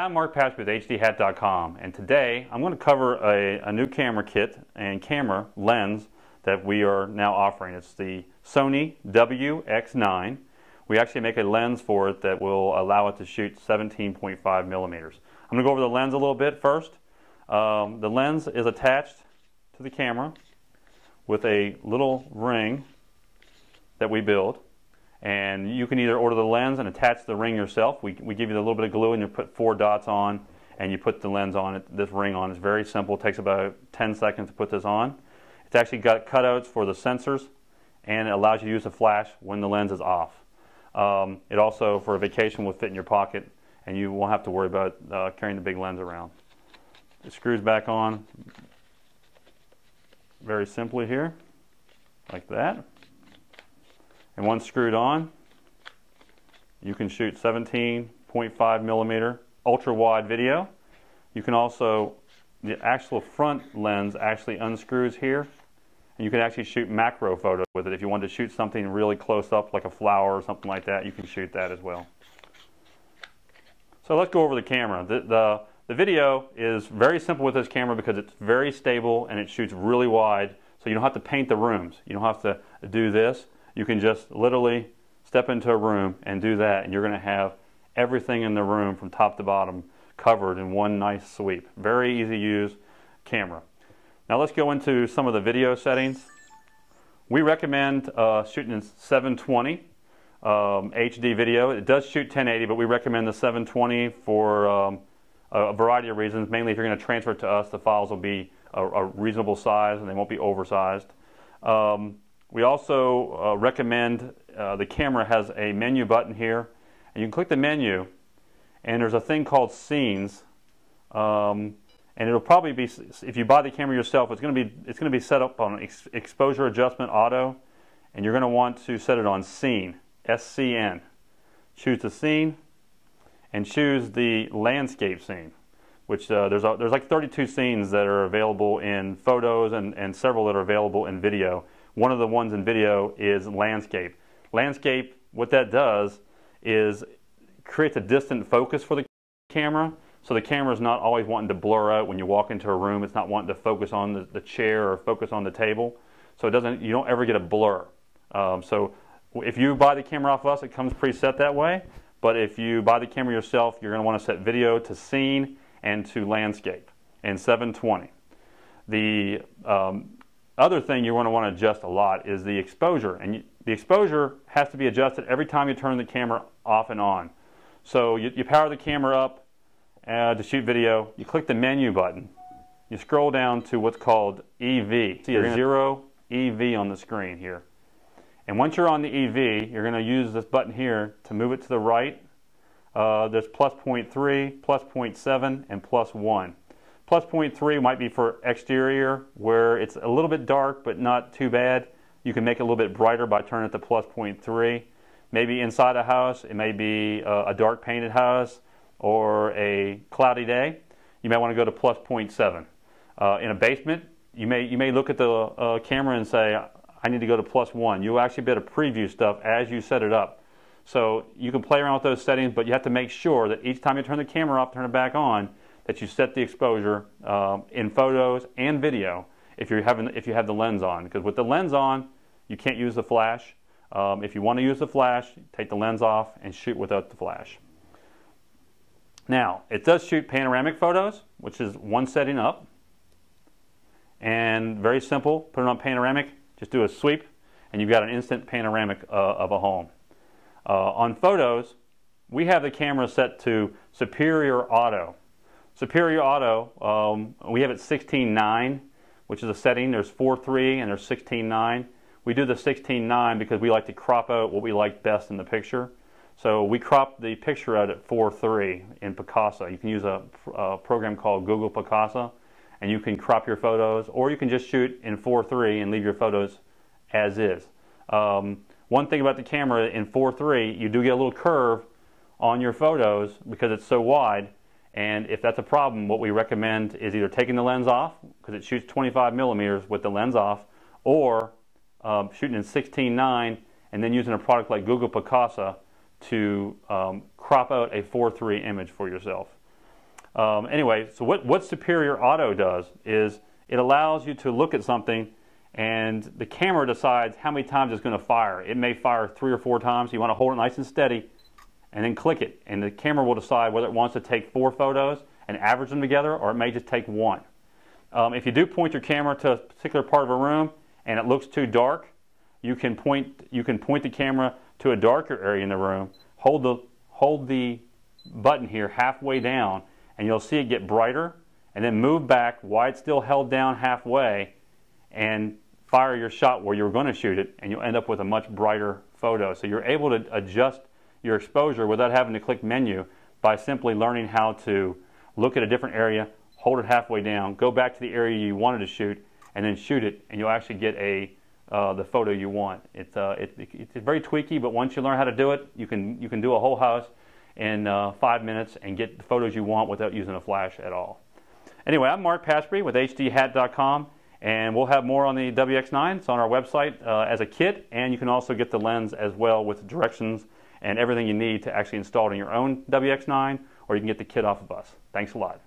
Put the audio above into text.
Hi, I'm Mark Patch with HDHat.com, and today I'm going to cover a new camera kit and camera lens that we are now offering. It's the Sony WX9. We actually make a lens for it that will allow it to shoot 17.5 millimeters. I'm going to go over the lens a little bit first. The lens is attached to the camera with a little ring that we build. And you can either order the lens and attach the ring yourself. We give you a little bit of glue and you put 4 dots on and you put the lens on it, this ring on. It's very simple. It takes about 10 seconds to put this on. It's actually got cutouts for the sensors and it allows you to use a flash when the lens is off. It also, for a vacation, will fit in your pocket and you won't have to worry about carrying the big lens around. It screws back on very simply here, like that. And once screwed on, you can shoot 17.5 millimeter ultra wide video. You can also, the actual front lens actually unscrews here, and you can actually shoot macro photos with it. If you want to shoot something really close up, like a flower or something like that, you can shoot that as well. So let's go over the camera. The video is very simple with this camera because it's very stable and it shoots really wide, so you don't have to paint the rooms. You don't have to do this. You can just literally step into a room and do that, and you're going to have everything in the room from top to bottom covered in one nice sweep. Very easy to use camera. Now let's go into some of the video settings. We recommend shooting in 720 HD video. It does shoot 1080, but we recommend the 720 for a variety of reasons. Mainly if you're going to transfer it to us, the files will be a reasonable size and they won't be oversized. We also recommend the camera has a menu button here, and you can click the menu, and there's a thing called scenes, and it'll probably be, if you buy the camera yourself, it's going to be set up on exposure adjustment auto, and you're going to want to set it on scene, SCN. Choose the scene, and choose the landscape scene, which there's like 32 scenes that are available in photos and several that are available in video. One of the ones in video is landscape. Landscape, what that does is creates a distant focus for the camera, so the camera is not always wanting to blur out when you walk into a room. It's not wanting to focus on the chair or focus on the table, so you don't ever get a blur. So if you buy the camera off us, it comes preset that way, but if you buy the camera yourself, you're going to want to set video to scene and to landscape in 720. The other thing you want to adjust a lot is the exposure, and the exposure has to be adjusted every time you turn the camera off and on. So you power the camera up to shoot video, you click the menu button, you scroll down to what's called EV. See a 0 EV on the screen here. And once you're on the EV, you're going to use this button here to move it to the right. There's plus 0.3, plus 0.7, and plus 1. Plus 0.3 might be for exterior, where it's a little bit dark but not too bad. You can make it a little bit brighter by turning it to plus 0.3. Maybe inside a house, it may be a dark painted house or a cloudy day. You may want to go to plus 0.7. In a basement, you may look at the camera and say, I need to go to plus 1. You'll actually be able to preview stuff as you set it up. So you can play around with those settings, but you have to make sure that each time you turn the camera off, turn it back on, that you set the exposure in photos and video if you have the lens on. Because with the lens on, you can't use the flash. If you want to use the flash, take the lens off and shoot without the flash. Now, it does shoot panoramic photos, which is one setting up. And very simple, put it on panoramic, just do a sweep, and you've got an instant panoramic of a home. On photos, we have the camera set to Superior Auto. Superior Auto, we have it 16:9, which is a setting. There's 4:3 and there's 16:9. We do the 16:9 because we like to crop out what we like best in the picture. So we crop the picture out at 4:3 in Picasa. You can use a program called Google Picasa, and you can crop your photos, or you can just shoot in 4:3 and leave your photos as is. One thing about the camera in 4:3, you do get a little curve on your photos because it's so wide. And if that's a problem, what we recommend is either taking the lens off, because it shoots 25 millimeters with the lens off, or shooting in 16:9 and then using a product like Google Picasa to crop out a 4:3 image for yourself. Anyway, so what Superior Auto does is it allows you to look at something and the camera decides how many times it's going to fire. It may fire 3 or 4 times. So you want to hold it nice and steady and then click it. And the camera will decide whether it wants to take 4 photos and average them together, or it may just take 1. If you do point your camera to a particular part of a room and it looks too dark, you can point the camera to a darker area in the room, hold the button here halfway down, and you'll see it get brighter, and then move back while it's still held down halfway and fire your shot where you were going to shoot it, and you'll end up with a much brighter photo. So you're able to adjust your exposure without having to click menu by simply learning how to look at a different area, hold it halfway down, go back to the area you wanted to shoot, and then shoot it, and you'll actually get the photo you want. It's very tweaky, but once you learn how to do it, you can do a whole house in 5 minutes and get the photos you want without using a flash at all. Anyway, I'm Mark Pasbury with HDHat.com, and we'll have more on the WX9. It's on our website as a kit, and you can also get the lens as well with directions and everything you need to actually install it in your own WX9, or you can get the kit off of us. Thanks a lot.